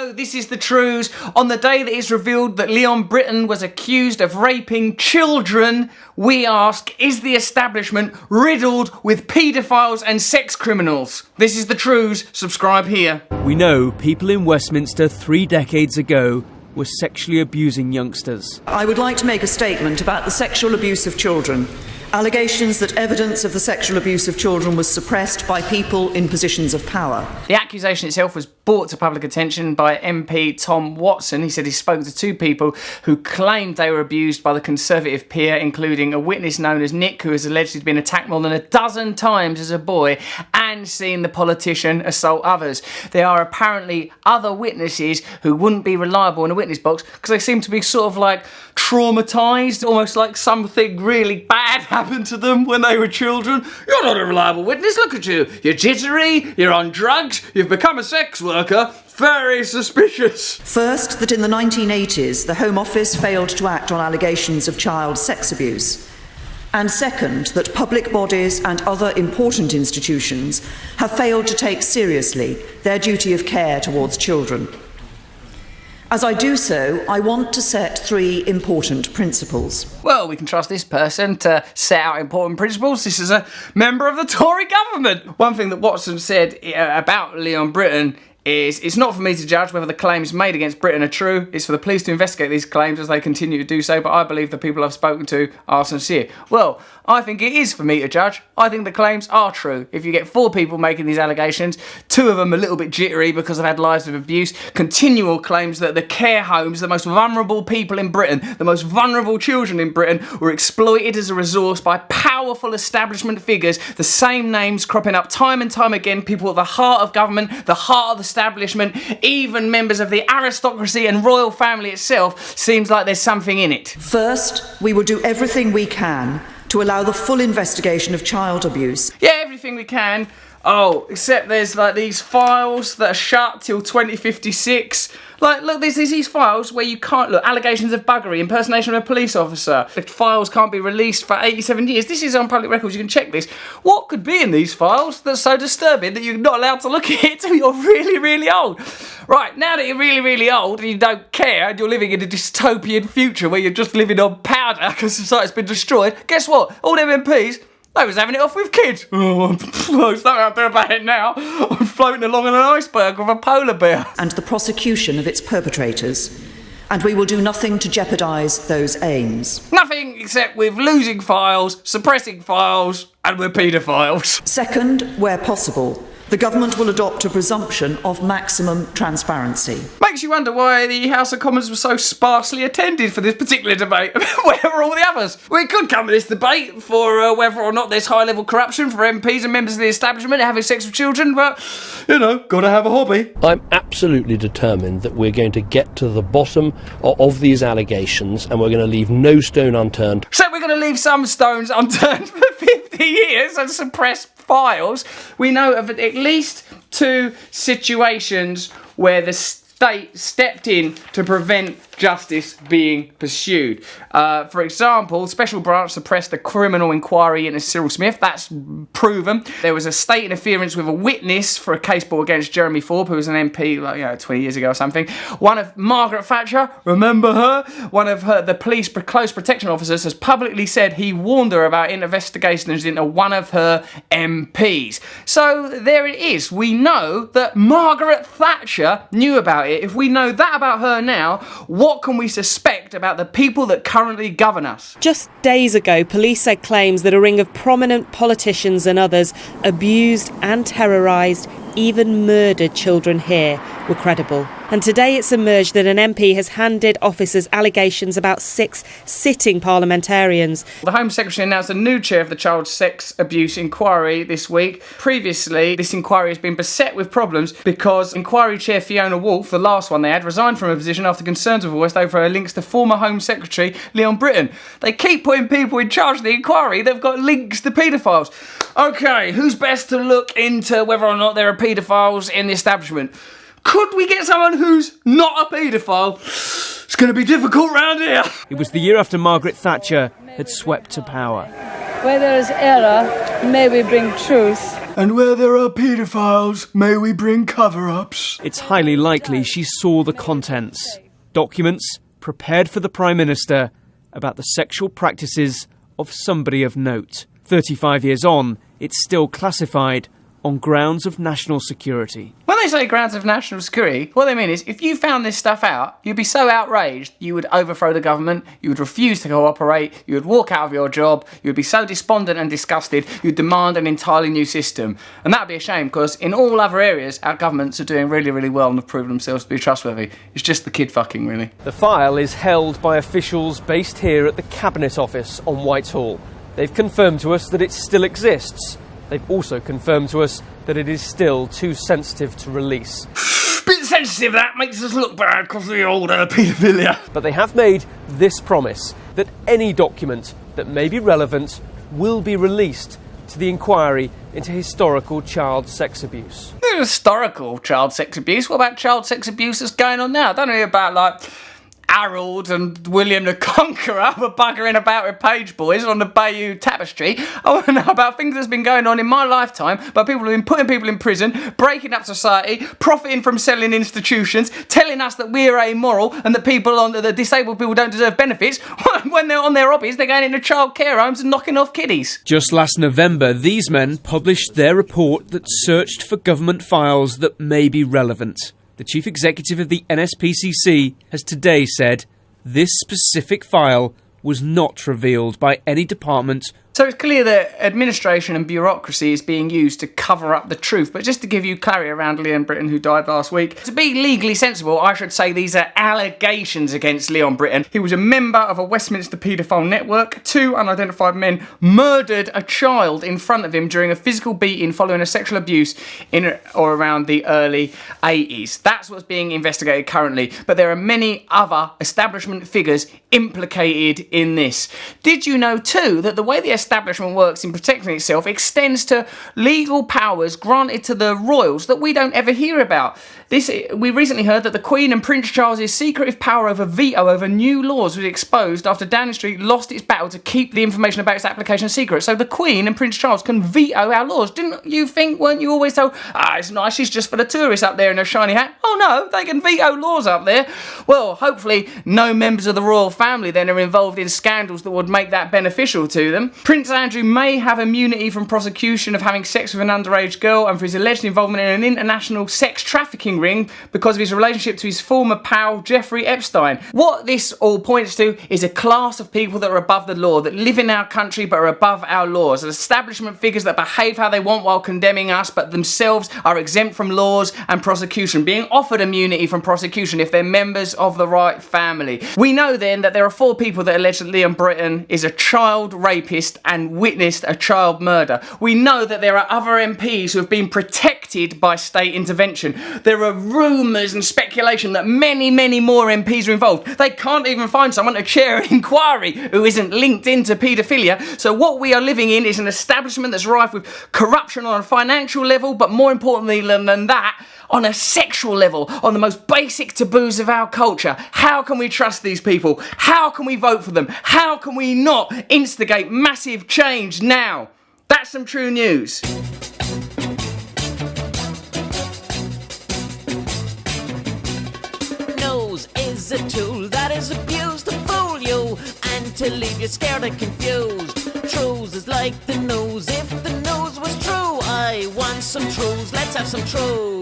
Hello, this is the Trews. On the day that it's revealed that Leon Britton was accused of raping children, we ask, is the establishment riddled with paedophiles and sex criminals? This is the Trews. Subscribe here. We know people in Westminster 3 decades ago were sexually abusing youngsters. I would like to make a statement about the sexual abuse of children. Allegations that evidence of the sexual abuse of children was suppressed by people in positions of power. The accusation itself was brought to public attention by MP Tom Watson. He said he spoke to 2 people who claimed they were abused by the Conservative peer, including a witness known as Nick, who has allegedly been attacked more than a dozen times as a boy, and seen the politician assault others. There are apparently other witnesses who wouldn't be reliable in a witness box because they seem to be sort of like traumatised, almost like something really bad happened to them when they were children. You're not a reliable witness, look at you. You're jittery, you're on drugs, you've become a sex worker. Very suspicious. First, that in the 1980s, the Home Office failed to act on allegations of child sex abuse. And second, that public bodies and other important institutions have failed to take seriously their duty of care towards children. As I do so, I want to set 3 important principles. Well, we can trust this person to set out important principles. This is a member of the Tory government. One thing that Watson said about Leon Britton is, it's not for me to judge whether the claims made against Britton are true. It's for the police to investigate these claims as they continue to do so, but I believe the people I've spoken to are sincere. Well, I think it is for me to judge. I think the claims are true. If you get 4 people making these allegations, 2 of them a little bit jittery because they've had lives of abuse, continual claims that the care homes, the most vulnerable people in Britain, the most vulnerable children in Britain, were exploited as a resource by powerful establishment figures, the same names cropping up time and time again, people at the heart of government, the heart of the establishment, even members of the aristocracy and royal family itself. Seems like there's something in it. First, we will do everything we can to allow the full investigation of child abuse. Yeah, everything we can. Oh, except there's like these files that are shut till 2056. Like, look, there's these files where you can't, look, allegations of buggery, impersonation of a police officer. The files can't be released for 87 years. This is on public records, you can check this. What could be in these files that's so disturbing that you're not allowed to look at it till you're really, really old? Right, now that you're really, really old and you don't care and you're living in a dystopian future where you're just living on powder because society's been destroyed, guess what? All them MPs, they was having it off with kids. Oh, there's nothing I do about it now. I'm floating along on an iceberg with a polar bear. And the prosecution of its perpetrators. And we will do nothing to jeopardise those aims. Nothing except with losing files, suppressing files, and we're paedophiles. Second, where possible, the government will adopt a presumption of maximum transparency. Makes you wonder why the House of Commons was so sparsely attended for this particular debate. Where were all the others? We could come to this debate for whether or not there's high-level corruption for MPs and members of the establishment having sex with children, but, you know, gotta have a hobby. I'm absolutely determined that we're going to get to the bottom of these allegations and we're going to leave no stone unturned. So we're going to leave some stones unturned for 50 years and suppress files. We know of at least 2 situations where the state stepped in to prevent justice being pursued. For example, Special Branch suppressed a criminal inquiry into Cyril Smith. That's proven. There was a state interference with a witness for a case brought against Jeremy Thorpe, who was an MP, like, 20 years ago or something. One of Margaret Thatcher, remember her? One of the police close protection officers has publicly said he warned her about investigations into one of her MPs. So there it is. We know that Margaret Thatcher knew about it. If we know that about her now, what can we suspect about the people that currently govern us? Just days ago, police said claims that a ring of prominent politicians and others abused and terrorised, even murdered children here were credible. And today it's emerged that an MP has handed officers allegations about 6 sitting parliamentarians. The Home Secretary announced a new chair of the Child Sex Abuse Inquiry this week. Previously, this inquiry has been beset with problems because Inquiry Chair Fiona Woolf, the last one they had, resigned from her position after concerns were voiced over her links to former Home Secretary Leon Britton. They keep putting people in charge of the inquiry that've got links to paedophiles. Okay, who's best to look into whether or not there are paedophiles in the establishment? Could we get someone who's not a paedophile? It's going to be difficult round here. It was the year after Margaret Thatcher had swept to power. Where there is error, may we bring truth. And where there are paedophiles, may we bring cover-ups. It's highly likely she saw the contents. Documents prepared for the Prime Minister about the sexual practices of somebody of note. 35 years on, it's still classified on grounds of national security. When they say grounds of national security, what they mean is if you found this stuff out, you'd be so outraged you would overthrow the government, you would refuse to cooperate, you would walk out of your job, you would be so despondent and disgusted, you'd demand an entirely new system. And that'd be a shame, because in all other areas, our governments are doing really, really well and have proven themselves to be trustworthy. It's just the kid fucking, really. The file is held by officials based here at the Cabinet Office on Whitehall. They've confirmed to us that it still exists. They've also confirmed to us that it is still too sensitive to release. Bit sensitive, that makes us look bad because of the old paedophilia. But they have made this promise, that any document that may be relevant will be released to the inquiry into historical child sex abuse. Historical child sex abuse? What about child sex abuse that's going on now? I don't know about, like, Harold and William the Conqueror were buggering about with page boys on the Bayeux Tapestry. I want to know about things that's been going on in my lifetime, but people have been putting people in prison, breaking up society, profiting from selling institutions, telling us that we're amoral and that the disabled people don't deserve benefits. When they're on their hobbies, they're going into child care homes and knocking off kiddies. Just last November, these men published their report that searched for government files that may be relevant. The chief executive of the NSPCC has today said this specific file was not revealed by any department. So it's clear that administration and bureaucracy is being used to cover up the truth. But just to give you clarity around Leon Britton, who died last week, to be legally sensible, I should say these are allegations against Leon Britton. He was a member of a Westminster paedophile network. 2 unidentified men murdered a child in front of him during a physical beating following a sexual abuse in or around the early 80s. That's what's being investigated currently. But there are many other establishment figures implicated in this. Did you know too that the way the establishment works in protecting itself extends to legal powers granted to the royals that we don't ever hear about? We recently heard that the Queen and Prince Charles's secretive power over veto over new laws was exposed after Downing Street lost its battle to keep the information about its application secret. So the Queen and Prince Charles can veto our laws. Didn't you think, weren't you always told, it's nice, she's just for the tourists up there in her shiny hat? Oh no, they can veto laws up there. Well, hopefully no members of the royal family then are involved in scandals that would make that beneficial to them. Prince Andrew may have immunity from prosecution of having sex with an underage girl and for his alleged involvement in an international sex trafficking ring because of his relationship to his former pal Jeffrey Epstein. What this all points to is a class of people that are above the law, that live in our country but are above our laws. Establishment figures that behave how they want while condemning us but themselves are exempt from laws and prosecution, being offered immunity from prosecution if they're members of the right family. We know then that there are 4 people that allege that Leon Britton is a child rapist and witnessed a child murder. We know that there are other MPs who have been protected by state intervention. There are rumours and speculation that many, many more MPs are involved. They can't even find someone to chair an inquiry who isn't linked into paedophilia. So what we are living in is an establishment that's rife with corruption on a financial level, but more importantly than that, on a sexual level, on the most basic taboos of our culture. How can we trust these people? How can we vote for them? How can we not instigate massive change now? That's some true news. Nose is a tool that is abused to fool you and to leave you scared and confused. Trews is like the nose. If the nose was true, I want some Trews. Let's have some Trews.